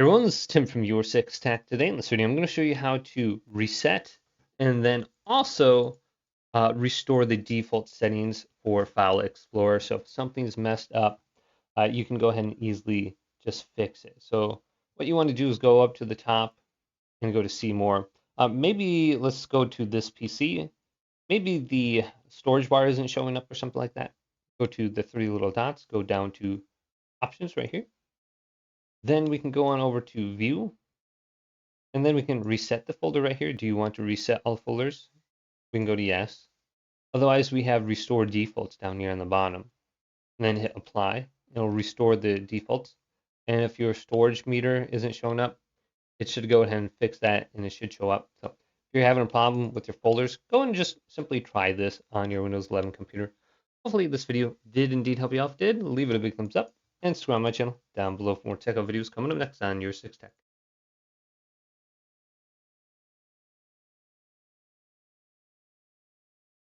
Everyone, this is Tim from YourSixGaming. Today in this video, I'm going to show you how to reset and then also restore the default settings for File Explorer. So if something's messed up, you can go ahead and easily just fix it. So what you want to do is go up to the top and go to See More. Maybe let's go to this PC. Maybe the storage bar isn't showing up or something like that. Go to the three little dots, go down to Options right here. Then we can go on over to View. And then we can reset the folder right here. Do you want to reset all folders? We can go to yes. Otherwise, we have restore defaults down here on the bottom. And then hit apply. It'll restore the defaults. And if your storage meter isn't showing up, it should go ahead and fix that and it should show up. So if you're having a problem with your folders, go and just simply try this on your Windows 11 computer. Hopefully this video did indeed help you out. If it did, leave it a big thumbs up and subscribe to my channel down below for more tech videos coming up next on YourSixGaming.